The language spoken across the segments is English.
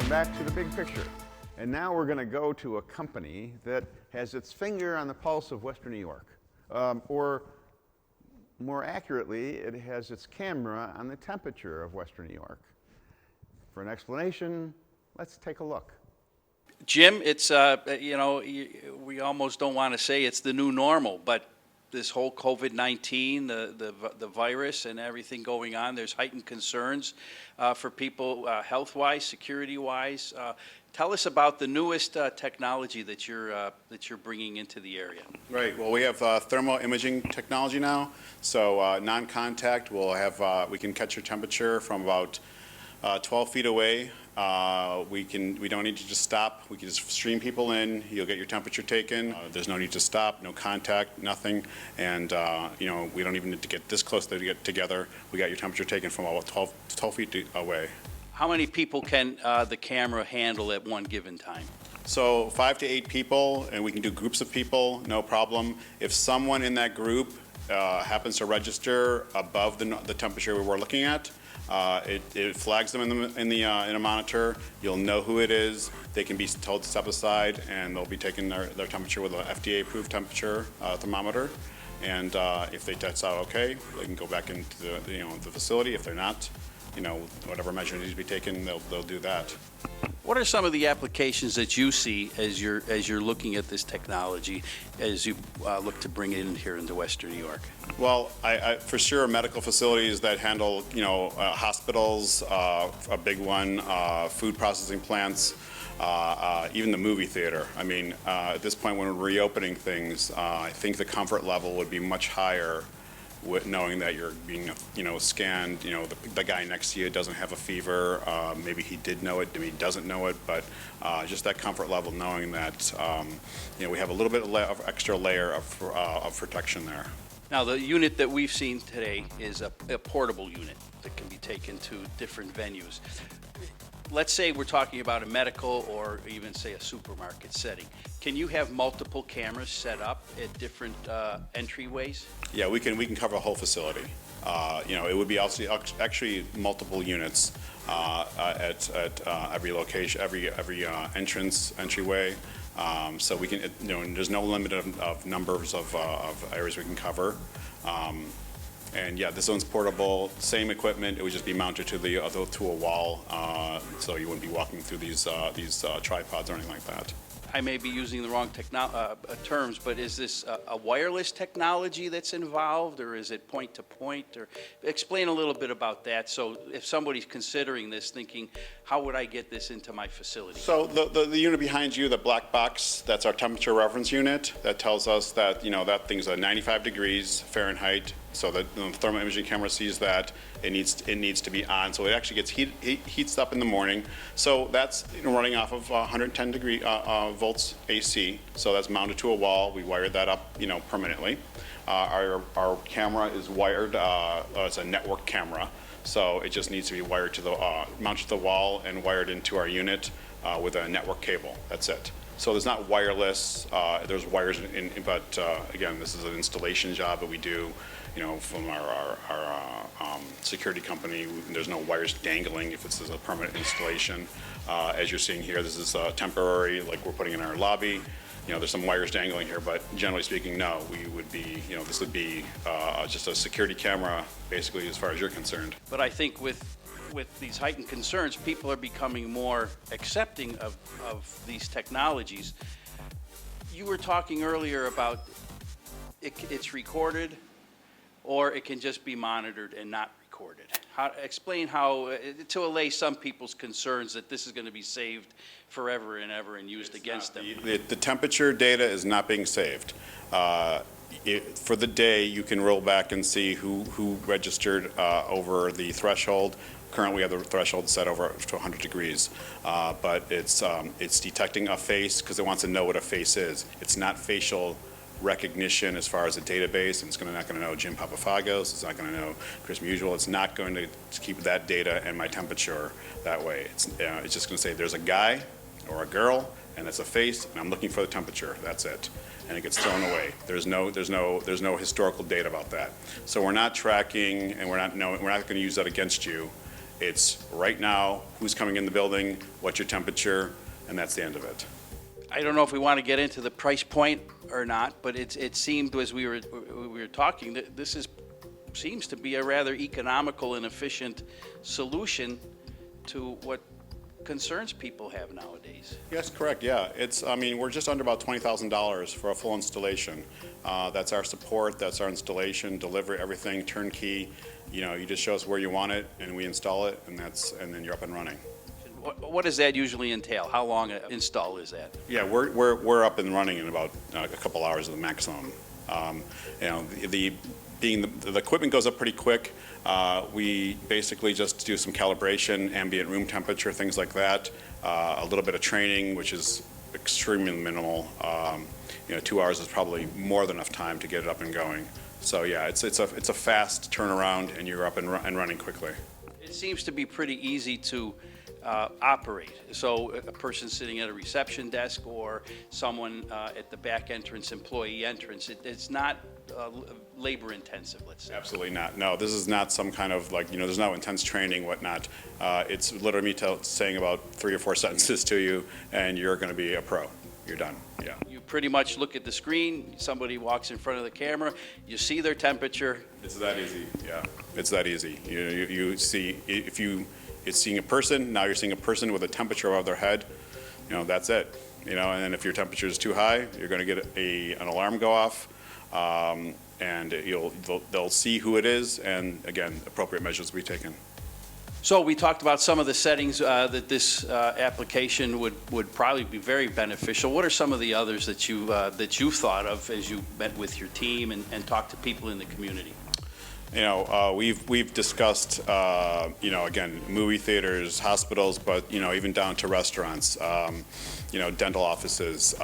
Welcome back to the big picture. And now we're going to go to a company that has its finger on the pulse of Western New York. Or more accurately, it has its camera on the temperature of Western New York. For an explanation, let's take a look. Jim, it's, we almost don't want to say it's the new normal, but this whole COVID-19, the virus and everything going on, there's heightened concerns for people health-wise, security-wise. Tell us about the newest technology that you're bringing into the area. Right. Well, we have thermal imaging technology now. So non-contact, we can catch your temperature from about 12 feet away. We don't need to just stop. We can just stream people in. You'll get your temperature taken. There's no need to stop, no contact, nothing. And we don't even need to get this close to get together. We got your temperature taken from about 12 feet away. How many people can the camera handle at one given time? So 5 to 8 people, and we can do groups of people, no problem. If someone in that group happens to register above the temperature we were looking at, it flags them in a monitor. You'll know who it is. They can be told to step aside, and they'll be taking their temperature with an FDA-approved temperature thermometer. And if they test out okay, they can go back into the facility. If they're not, whatever measure needs to be taken, they'll do that. What are some of the applications that you see as you're looking at this technology, as you look to bring it in here into Western New York? Well, for sure, medical facilities that handle, hospitals, a big one, food processing plants, even the movie theater. I mean, at this point, when we're reopening things, I think the comfort level would be much higher with knowing that you're being, scanned. The guy next to you doesn't have a fever. Maybe he did know it, maybe he doesn't know it, but just that comfort level, knowing that, we have a little bit of extra layer of protection there. Now, the unit that we've seen today is a portable unit that can be taken to different venues. Let's say we're talking about a medical or even, say, a supermarket setting. Can you have multiple cameras set up at different entryways? Yeah, we can cover a whole facility. It would be actually multiple units at every location, every entryway. So we can, there's no limit of numbers of areas we can cover. And yeah, this one's portable, same equipment. It would just be mounted to a wall, so you wouldn't be walking through these tripods or anything like that. I may be using the wrong terms, but is this a wireless technology that's involved, or is it point-to-point? Or explain a little bit about that. So if somebody's considering this, thinking, how would I get this into my facility? So the unit behind you, the black box, that's our temperature reference unit. That tells us that that thing's at 95 degrees Fahrenheit. So the thermal imaging camera sees that it needs to be on. So it actually gets heats up in the morning. So that's running off of 110 volts AC. So that's mounted to a wall. We wired that up permanently. Our camera is wired. It's a network camera. So it just needs to be wired to mounted to the wall and wired into our unit with a network cable. That's it. So there's not wireless. There's wires but again, this is an installation job that we do. From our security company. There's no wires dangling if it's a permanent installation. As you're seeing here, this is temporary, like we're putting in our lobby. There's some wires dangling here, but generally speaking, no. We would be, this would be just a security camera, basically, as far as you're concerned. But I think with these heightened concerns, people are becoming more accepting of these technologies. You were talking earlier about it's recorded, or it can just be monitored and not recorded. Explain how, to allay some people's concerns that this is going to be saved forever and ever and used against them. The temperature data is not being saved. For the day, you can roll back and see who registered over the threshold. Currently, we have the threshold set over to 100 degrees, but it's detecting a face because it wants to know what a face is. It's not facial recognition as far as a database, and it's not going to know Jim Papafagos, it's not going to know Chris Musial, it's not going to keep that data and my temperature that way. It's just going to say there's a guy or a girl and it's a face and I'm looking for the temperature, that's it. And it gets thrown away. There's no historical data about that. So we're not tracking and we're not going to use that against you It's right now, who's coming in the building, what's your temperature, and that's the end of it. I don't know if we want to get into the price point or not, but it seemed as we were talking that seems to be a rather economical and efficient solution to what concerns people have nowadays. Yes, correct, yeah. I mean, we're just under about $20,000 for a full installation. That's our support, that's our installation, delivery, everything, turnkey. You know, you just show us where you want it, and we install it, and then you're up and running. What does that usually entail? How long an install is that? Yeah, we're up and running in about a couple hours at the maximum. You know, the equipment goes up pretty quick. We basically just do some calibration, ambient room temperature, things like that. A little bit of training, which is extremely minimal. You know, 2 hours is probably more than enough time to get it up and going. So yeah, it's a fast turnaround, and you're up and running quickly. It seems to be pretty easy to operate. So a person sitting at a reception desk or someone at the back entrance, employee entrance, it's not labor intensive, let's say. Absolutely not. No, this is not some kind of like, you know, there's no intense training, whatnot. It's literally me saying about 3 or 4 sentences to you, and you're going to be a pro. You're done. Yeah. You pretty much look at the screen, somebody walks in front of the camera, you see their temperature. It's that easy. Yeah. It's that easy. You see, it's seeing a person, now you're seeing a person with a temperature above their head. You know, that's it. You know, and then if your temperature is too high, you're going to get an alarm go off, and they'll see who it is, and again, appropriate measures will be taken. So we talked about some of the settings that this application would probably be very beneficial. What are some of the others that you thought of as you met with your team and talked to people in the community? You know, we've discussed, you know, again, movie theaters, hospitals, but, you know, even down to restaurants, you know, dental offices,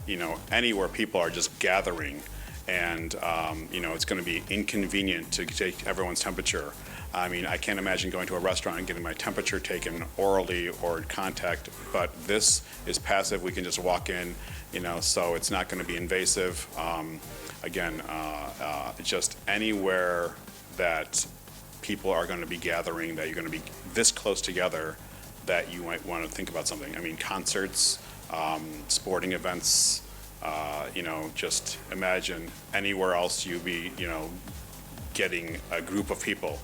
you know, anywhere people are just gathering, and, you know, it's going to be inconvenient to take everyone's temperature. I mean, I can't imagine going to a restaurant and getting my temperature taken orally or in contact, but this is passive. We can just walk in, you know, so it's not going to be invasive. Again, just anywhere that people are going to be gathering, that you're going to be this close together, that you might want to think about something. I mean, concerts, sporting events, you know, just imagine anywhere else you'd be, you know, getting a group of people,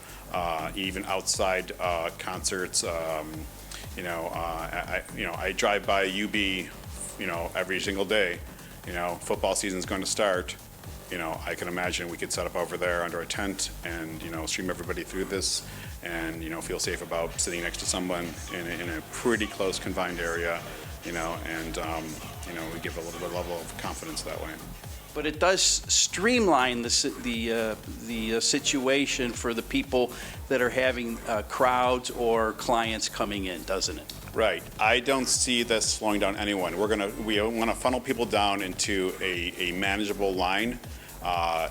even outside concerts. You know, I drive by UB, you know, every single day. You know, football season's going to start. You know, I can imagine we could set up over there under a tent and, you know, stream everybody through this, and, you know, feel safe about sitting next to someone in a pretty close confined area, you know, and, you know, we give a little bit of level of confidence that way. But it does streamline the situation for the people that are having crowds or clients coming in, doesn't it? Right. I don't see this slowing down anyone. We want to funnel people down into a manageable line.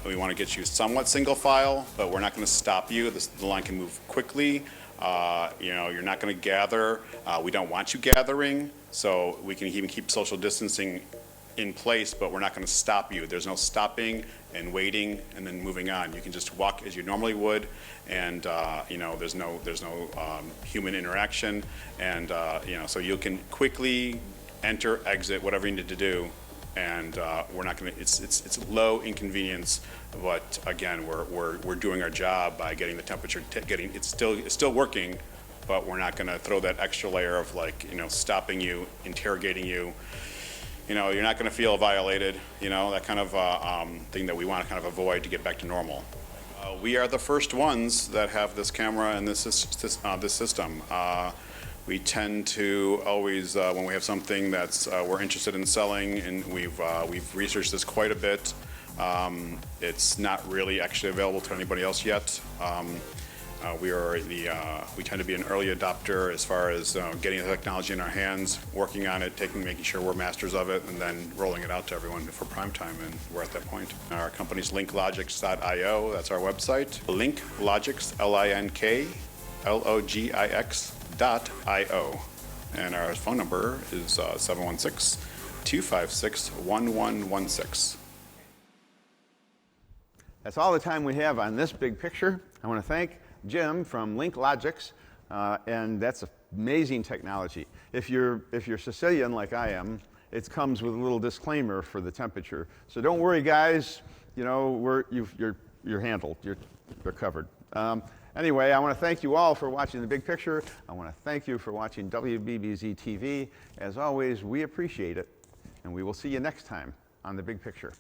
We want to get you somewhat single file, but we're not going to stop you. The line can move quickly. You know, you're not going to gather. We don't want you gathering, so we can even keep social distancing in place, but we're not going to stop you. There's no stopping and waiting and then moving on. You can just walk as you normally would, and you know, there's no human interaction, and you know, so you can quickly enter, exit, whatever you need to do, and we're not going to. It's low inconvenience, but again, we're doing our job by getting the temperature, it's still working, but we're not going to throw that extra layer of, like, you know, stopping you, interrogating you. You know, you're not going to feel violated, you know, that kind of thing that we want to kind of avoid to get back to normal. We are the first ones that have this camera and this system. We tend to always, when we have something that's we're interested in selling, and we've researched this quite a bit. It's not really actually available to anybody else yet. We tend to be an early adopter as far as getting the technology in our hands, working on it, making sure we're masters of it, and then rolling it out to everyone for prime time, and we're at that point. Our company's linklogix.io, that's our website. Linklogix, linklogix.io. And our phone number is 716-256-1116. That's all the time we have on this big picture. I want to thank Jim from LinkLogix And that's amazing technology. If you're Sicilian like I am, it comes with a little disclaimer for the temperature. So don't worry, guys. You know, you're handled. You're covered. Anyway, I want to thank you all for watching The Big Picture. I want to thank you for watching WBBZ-TV. As always, we appreciate it, and we will see you next time on The Big Picture.